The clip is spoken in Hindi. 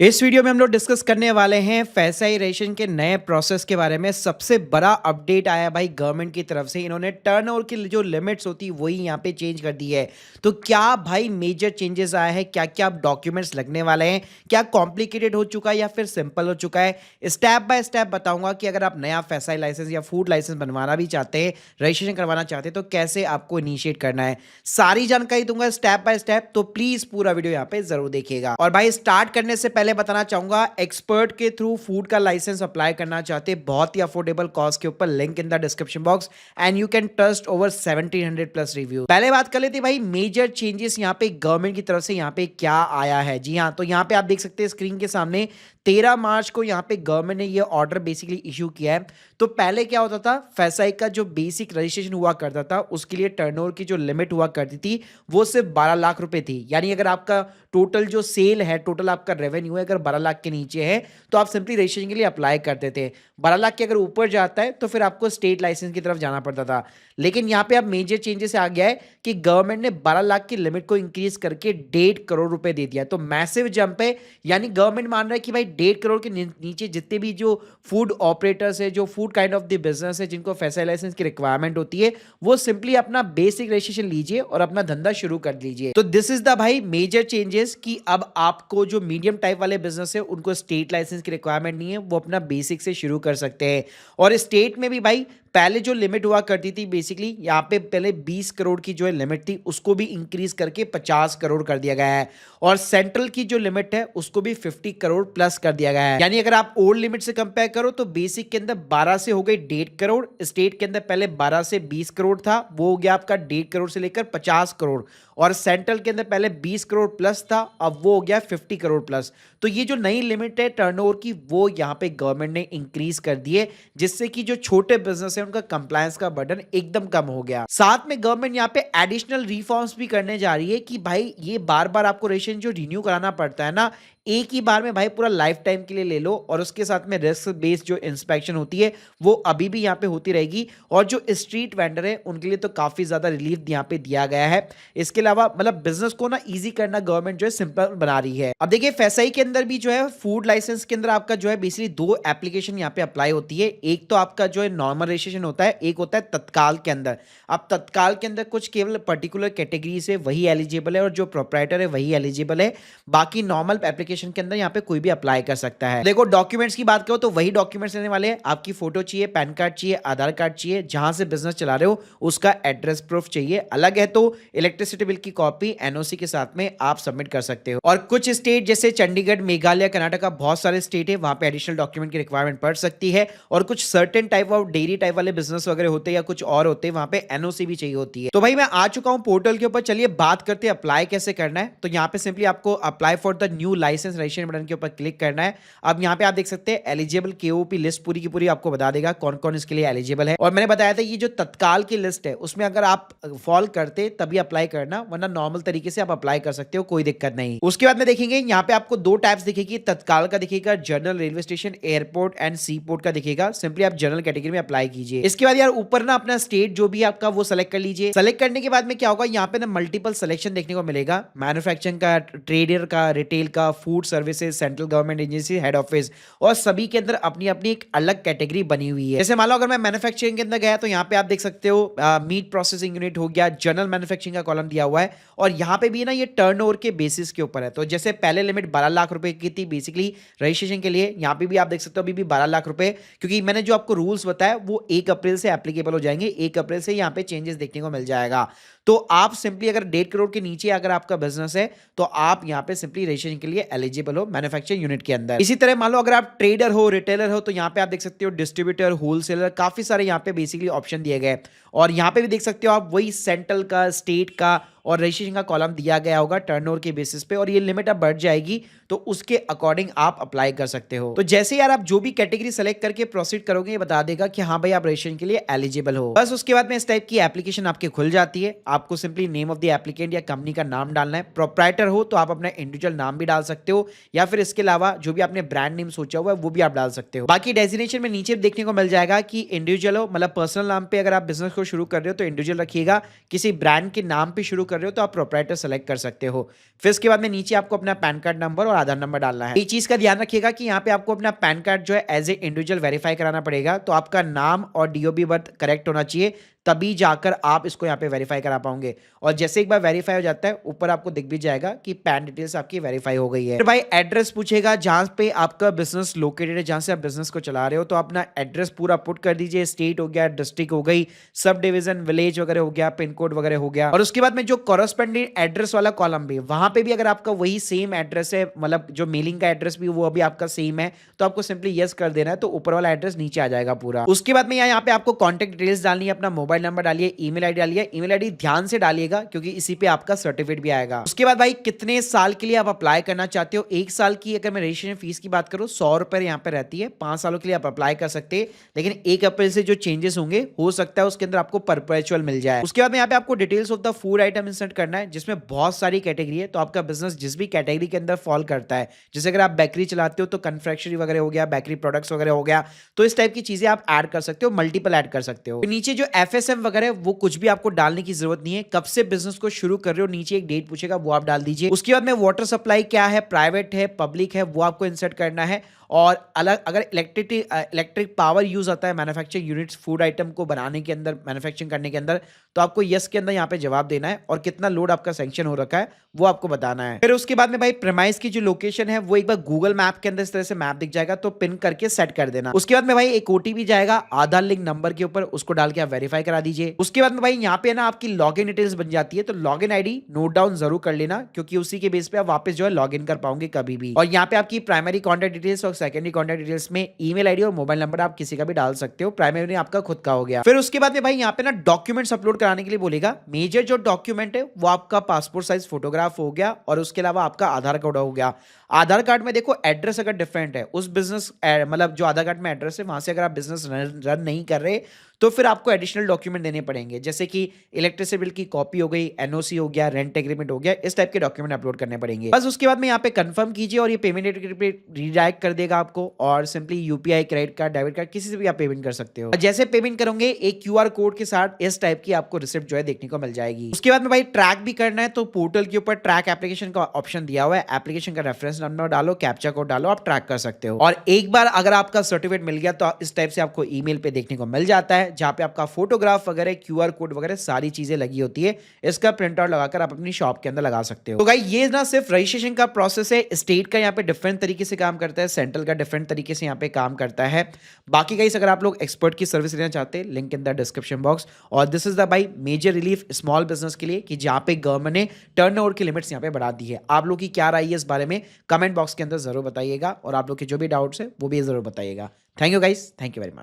इस वीडियो में हम लोग डिस्कस करने वाले हैं फैसाइजेशन के नए प्रोसेस के बारे में। सबसे बड़ा अपडेट आया भाई गवर्नमेंट की तरफ से। इन्होंने टर्नओवर की जो लिमिट्स होती है वही यहाँ पे चेंज कर दी है। तो क्या भाई मेजर चेंजेस आया है, क्या क्या डॉक्यूमेंट्स लगने वाले हैं, क्या कॉम्प्लिकेटेड हो चुका है या फिर सिंपल हो चुका है, स्टेप बाय स्टेप बताऊंगा कि अगर आप नया फैसाई लाइसेंस या फूड लाइसेंस बनवाना भी चाहते हैं, रजिस्ट्रेशन करवाना चाहते हैं, तो कैसे आपको इनिशिएट करना है, सारी जानकारी दूंगा स्टेप बाय स्टेप। तो प्लीज पूरा वीडियो यहाँ पे जरूर देखिएगा। और भाई स्टार्ट करने से पहले बताना चाहूंगा, एक्सपर्ट के थ्रू फूड का लाइसेंस अप्लाई करना चाहते हैं बहुत ही अफोर्डेबल कॉस्ट के ऊपर, link in the description box and you can trust over 1700 plus review. पहले बात कर लेते भाई मेजर चेंजेस यहाँ पे गवर्नमेंट की तरफ से यहाँ पे क्या आया है। जी हाँ, तो यहाँ पे आप देख सकते हैं स्क्रीन के सामने 13 मार्च को यहाँ पे गवर्नमेंट ने ये ऑर्डर बेसिकली इशू किया है। तो पहले क्या होता था, फैसाई का जो बेसिक रजिस्ट्रेशन हुआ करता था उसके लिए टर्नओवर की जो लिमिट हुआ करती थी वो सिर्फ 12 लाख रुपए थी। यानी अगर आपका टोटल जो सेल है, टोटल आपका रेवेन्यू है, अगर 12 लाख के नीचे है तो आप सिंपली रजिस्ट्रेशन के लिए अप्लाई करते थे। 12 लाख के अगर ऊपर जाता है तो फिर आपको स्टेट लाइसेंस की तरफ जाना पड़ता था। लेकिन यहाँ पे अब मेजर चेंजेस आ गया है कि गवर्नमेंट ने 12 लाख की लिमिट को इंक्रीज करके 1.5 करोड़ रुपए दे दिया। तो मैसिव जंप है। यानी गवर्नमेंट मान रहा है कि भाई 1.5 करोड़ के नीचे जितने भी जो फूड ऑपरेटर्स है, जो food kind of the business है, जिनको फैसाई लाइसेंस की रिक्वायरमेंट होती है, वो सिंपली अपना बेसिक रजिस्ट्रेशन लीजिए और अपना धंधा शुरू कर लीजिए। तो दिस इज द भाई मेजर चेंजेस कि अब आपको जो मीडियम टाइप वाले बिजनेस है उनको स्टेट लाइसेंस की रिक्वायरमेंट नहीं है, वो अपना बेसिक से शुरू कर सकते हैं। और स्टेट में भी भाई पहले जो लिमिट हुआ करती थी, बेसिकली यहाँ पे पहले 20 करोड़ की जो है लिमिट थी उसको भी इंक्रीज करके 50 करोड़ कर दिया गया है। और सेंट्रल की जो लिमिट है उसको भी 50 करोड़ प्लस कर दिया गया है। यानी अगर आप ओल्ड लिमिट से कंपेयर करो तो बेसिक के अंदर 12 से हो गई 1.5 करोड़, स्टेट के अंदर पहले 12 से 20 करोड़ था, वो हो गया आपका 1.5 करोड़ से लेकर 50 करोड़। और सेंट्रल के अंदर पहले 20 करोड़ प्लस था, अब वो हो गया 50 करोड़ प्लस। तो ये जो नई लिमिट है टर्नओवर की वो यहाँ पे गवर्नमेंट ने इंक्रीज कर दी है, जिससे कि जो छोटे बिजनेस है उनका कंप्लायंस का बर्डन एकदम कम हो गया। साथ में गवर्नमेंट यहाँ पे एडिशनल रिफॉर्म्स भी करने जा रही है कि भाई ये बार बार आपको रजिस्ट्रेशन जो रिन्यू कराना पड़ता है ना, एक ही बार में भाई पूरा लाइफ टाइम के लिए ले लो। और उसके साथ में रिस्क बेस्ड जो इंस्पेक्शन होती है वो अभी भी यहाँ पे होती रहेगी। और जो स्ट्रीट वेंडर है उनके लिए तो काफी ज्यादा रिलीफ यहाँ पे दिया गया है। इसके अलावा मतलब बिजनेस को ना इजी करना गवर्नमेंट जो है सिंपल बना रही है। अब देखिए फैसाई के अंदर भी जो है फूड लाइसेंस के अंदर आपका जो है बेसिकली 2 एप्लीकेशन यहाँ पे अप्लाई होती है। एक तो आपका जो है नॉर्मल रजिस्ट्रेशन होता है, एक होता है तत्काल के अंदर। अब तत्काल के अंदर कुछ केवल पर्टिकुलर कैटेगरी से वही एलिजिबल है और जो प्रोप्राइटर है वही एलिजिबल है। बाकी नॉर्मल एप्लीकेशन के अंदर यहाँ पे कोई भी अप्लाई कर सकता है। देखो डॉक्यूमेंट्स की बात करो तो वही डॉक्यूमेंट्स लेने वाले हैं। आपकी फोटो चाहिए, पैन कार्ड चाहिए, आधार कार्ड चाहिए, जहां से बिजनेस चला रहे हो उसका एड्रेस प्रूफ चाहिए। अलग है तो इलेक्ट्रिसिटी बिल की कॉपी एनओसी के साथ में आप सबमिट कर सकते हो। और कुछ स्टेट जैसे चंडीगढ़, मेघालय, कर्नाटका, बहुत सारे स्टेट है, वहां पे एडिशनल डॉक्यूमेंट की रिक्वायरमेंट पड़ सकती है। और कुछ certain type of dairy type वाले बिजनेस वगैरह होते हैं या कुछ और होते हैं, वहां पे एनओसी भी चाहिए होती है। तो भाई मैं आ चुका हूं पोर्टल के ऊपर, चलिए बात करते हैं अप्लाई कैसे करना है। तो यहाँ पे सिंपली आपको apply for the new licence registration button के ऊपर क्लिक करना है। अब यहाँ पे आप देख सकते हैं एलिजिबल केओपी लिस्ट पूरी की पूरी आपको बता देगा कौन कौन इसके लिए एलिजिबल है। और मैंने बताया था ये जो तत्काल की लिस्ट है उसमें अगर आप फॉल करते तभी अप्लाई करना, वरना नॉर्मल तरीके से आप अप्लाई कर सकते हो, कोई दिक्कत नहीं। उसके बाद में देखेंगे यहाँ पे आपको 2 टाइप्स दिखेगी, तत्काल का दिखेगा, general railway station, airport and sea port का दिखेगा। सिंपली आप जनरल कैटेगरी में अप्लाई कीजिए। इसके बाद यार ऊपर ना अपना स्टेट जो भी आपका वो सेलेक्ट कर लीजिए। सेलेक्ट करने के बाद में क्या होगा, यहाँ पे ना मल्टीपल सिलेक्शन देखने को मिलेगा, मैन्युफैक्चरिंग का, ट्रेडर का, रिटेल का, food services, central government agency, head office, और सभी के अंदर अपनी अपनी एक अलग कैटेगरी बनी हुई है। जैसे मान लो अगर मैं मैन्युफैक्चरिंग के अंदर गया तो यहाँ पे आप देख सकते हो मीट प्रोसेसिंग यूनिट हो गया, जनरल मैन्युफैक्चरिंग का कॉलम दिया हुआ है। और यहाँ पे भी ना ये टर्नओवर के बेसिस के ऊपर है। तो जैसे पहले लिमिट 12 लाख रुपए की थी बेसिकली रजिस्ट्रेशन के लिए, यहाँ पे भी आप देख सकते हो अभी भी 12 लाख रुपए, क्योंकि मैंने जो आपको रूल्स बताया वो 1 अप्रैल से एप्लीकेबल हो जाएंगे। 1 अप्रैल से यहाँ पे चेंजेस देखने को मिल जाएगा। तो आप सिंपली अगर 1.5 करोड़ के नीचे अगर आपका बिजनेस है तो आप यहाँ पे सिंपली रजिस्ट्रेशन के लिए एलिजिबल हो मैन्युफैक्चरिंग यूनिट के अंदर। इसी तरह मान लो अगर आप ट्रेडर हो, रिटेलर हो, तो यहाँ पे आप देख सकते हो डिस्ट्रीब्यूटर, होलसेलर, काफी सारे यहाँ पे बेसिकली ऑप्शन दिए गए। और यहाँ पे भी देख सकते हो आप वही सेंट्रल का, स्टेट का और रजिस्ट्रेशन का कॉलम दिया गया होगा टर्नओवर के बेसिस पे। और ये लिमिट अब बढ़ जाएगी तो उसके अकॉर्डिंग आप अप्लाई कर सकते हो। तो जैसे यार आप जो भी कैटेगरी सेलेक्ट करके प्रोसीड करोगे ये बता देगा कि हाँ भाई आप रजिस्ट्रेशन के लिए एलिजिबल हो। बस उसके बाद में इस टाइप की एप्लीकेशन आपकी खुल जाती है। आपको simply name of the applicant या कंपनी का नाम डालना है। प्रोप्राइटर हो तो आप अपना इंडिविजुअल नाम भी डाल सकते हो, या फिर इसके अलावा जो भी आपने ब्रांड नेम सोचा हुआ है वो भी आप डाल सकते हो। बाकी डेजिग्नेशन में नीचे देखने को मिल जाएगा कि इंडिविजुअल हो, मतलब पर्सनल नाम पे अगर आप बिजनेस को शुरू कर रहे हो तो इंडिविजुअल रखिएगा, किसी ब्रांड के नाम पे शुरू कर कर रहे हो तो आप प्रोप्राइटर सेलेक्ट कर सकते हो। फिर इसके बाद में नीचे आपको अपना पैन कार्ड नंबर और आधार नंबर डालना है। एक चीज का ध्यान रखिएगा कि यहाँ पे आपको अपना पैन कार्ड जो है एज ए इंडिविजुअल वेरीफाई कराना पड़ेगा, तो आपका नाम और डीओबी बर्थ करेक्ट होना चाहिए, तभी जाकर आप इसको यहाँ पे वेरीफाई करा पाओगे। और जैसे एक बार वेरीफाई हो जाता है ऊपर आपको दिख भी जाएगा कि पैन डिटेल्स आपकी वेरीफाई हो गई है। फिर भाई एड्रेस पूछेगा जहां पे आपका बिजनेस लोकेटेड है, जहां से आप बिजनेस को चला रहे हो, तो अपना एड्रेस पूरा पुट कर दीजिए। स्टेट हो गया, डिस्ट्रिक्ट हो गई, सब डिवीजन, विलेज वगैरह हो गया, पिन कोड वगैरह हो गया। और उसके बाद में जो कॉरेस्पॉन्डिंग एड्रेस वाला कॉलम भी, वहां पे भी अगर आपका वही सेम एड्रेस है, मतलब जो मेलिंग का एड्रेस भी वो अभी आपका सेम है, तो आपको सिंपली यस कर देना है, तो ऊपर वाला एड्रेस नीचे आ जाएगा पूरा। उसके बाद में यहाँ पे आपको कॉन्टेक्ट डिटेल्स डालनी है, अपना मोबाइल नंबर डालिए, ईमेल आईडी डालिए। ईमेल आईडी ध्यान से डालिएगा क्योंकि इसी पे आपका सर्टिफिकेट भी आएगा। उसके बाद भाई कितने साल के लिए आप अप्लाई करना चाहते हो। 1 साल की अगर मैं रजिस्ट्रेशन फीस की बात करूं 100 रुपए यहाँ पे रहती है। 5 सालों के लिए आप अप्लाई कर सकते हैं, लेकिन 1 अप्रैल से जो चेंजेस होंगे हो सकता है उसके अंदर आपको परपेचुअल मिल जाए। उसके बाद में यहाँ पे आपको details of the food item insert करना है, जिसमें बहुत सारी कैटेगरी है, तो आपका बिजनेस जिस भी कैटेगरी के अंदर फॉल करता है, जैसे अगर आप बेकरी चलाते हो तो कन्फेक्शनरी वगैरह हो गया, बेकरी प्रोडक्ट्स वगैरह हो गया, तो इस टाइप की चीजें आप ऐड कर सकते हो, मल्टीपल ऐड कर सकते हो। नीचे जो एफएसएम वगैरह वो कुछ भी आपको डालने की जरूरत नहीं है। कब से बिजनेस को शुरू कर रहे हो, नीचे एक डेट पूछेगा, वो आप डाल दीजिए। उसके बाद में वाटर सप्लाई क्या है, प्राइवेट है, पब्लिक है, वो आपको इंसर्ट करना है। और अलग अगर इलेक्ट्रिक पावर यूज आता है मैन्युफैक्चरिंग यूनिट्स फूड आइटम को बनाने के अंदर, मैन्युफैक्चरिंग करने के अंदर, तो आपको यस के अंदर यहाँ पे जवाब देना है। और कितना लोड आपका सैंक्शन हो रखा है वो आपको बताना है। फिर उसके बाद में भाई प्रेमाइस की जो लोकेशन है वो एक बार गूगल मैप के अंदर इस तरह से मैप दिख जाएगा, तो पिन करके सेट कर देना। उसके बाद में भाई एक ओटीपी जाएगा आधार लिंक नंबर के ऊपर, उसको डाल के आप वेरीफाई करा दीजिए। उसके बाद में भाई यहाँ पे ना आपकी लॉगिन डिटेल्स बन जाती है, तो लॉगिन आईडी नोट डाउन जरूर कर लेना, क्योंकि उसी के बेस पे आप वापस जो है लॉगिन कर पाओगे कभी भी। और यहाँ पे आपकी प्राइमरी कॉन्टैक्ट डिटेल्स और सेकेंडरी कॉन्टैक्ट डिटेल्स में ईमेल आईडी और मोबाइल नंबर आप किसी का भी डाल सकते हो, प्राइमरी आपका खुद का हो गया। फिर उसके बाद में भाई यहाँ पे ना डॉक्यूमेंट्स अपलोड कराने के लिए बोलेगा। मेजर जो डॉक्यूमेंट है वो आपका पासपोर्ट साइज फोटोग्राफ हो गया, और उसके अलावा आपका आधार कार्ड हो गया। आधार कार्ड में देखो एड्रेस अगर डिफरेंट है, उस बिजनेस मतलब जो आधार कार्ड में एड्रेस है वहां से अगर आप बिजनेस रन नहीं कर रहे, तो फिर आपको एडिशनल डॉक्यूमेंट देने पड़ेंगे, जैसे कि इलेक्ट्रिसिटी बिल की कॉपी हो गई, एनओसी हो गया, रेंट एग्रीमेंट हो गया, इस टाइप के डॉक्यूमेंट अपलोड करने पड़ेंगे। बस उसके बाद में यहाँ पे कंफर्म कीजिए और ये पेमेंट पे रिडायरेक्ट कर देगा आपको, और simply UPI, credit card, debit card, किसी से भी आप पेमेंट कर सकते हो। जैसे पेमेंट करोगे एक क्यूआर कोड के साथ इस टाइप की आपको रिसिप्ट जो है देखने को मिल जाएगी। उसके बाद में भाई ट्रैक भी करना है, तो पोर्टल के ऊपर ट्रैक एप्लीकेशन का ऑप्शन दिया हुआ है। एप्लीकेशन का रेफरेंस नंबर डालो, कैप्चा कोड डालो, आप ट्रैक कर सकते हो। और एक बार अगर आपका सर्टिफिकेट मिल गया तो इस टाइप से आपको ईमेल पे देखने को मिल जाता है, जहां पे आपका फोटोग्राफ वगैरह, क्यूआर कोड वगैरह सारी चीजें लगी होती है। इसका प्रिंट आउट लगाकर आप अपनी शॉप के अंदर लगा सकते हो। तो गाइस ये ना सिर्फ रजिस्ट्रेशन का प्रोसेस है, स्टेट का यहाँ पे डिफरेंट तरीके से काम करता है, सेंट्रल का डिफरेंट तरीके से यहाँ पे काम करता है। बाकी गाइस अगर आप लोग एक्सपर्ट की सर्विस लेना चाहते हैं, link in the description box. और दिस इज द भाई मेजर रिलीफ स्मॉल बिजनेस के लिए, कि जहाँ पे गवर्नमेंट ने टर्नओवर की लिमिट्स यहाँ पे बढ़ा दी है। आप लोग की क्या राय है इस बारे में कमेंट बॉक्स के अंदर जरूर बताइएगा, और आप लोग के जो भी डाउट्स है वो भी जरूर बताइएगा। Thank you guys, thank you very much.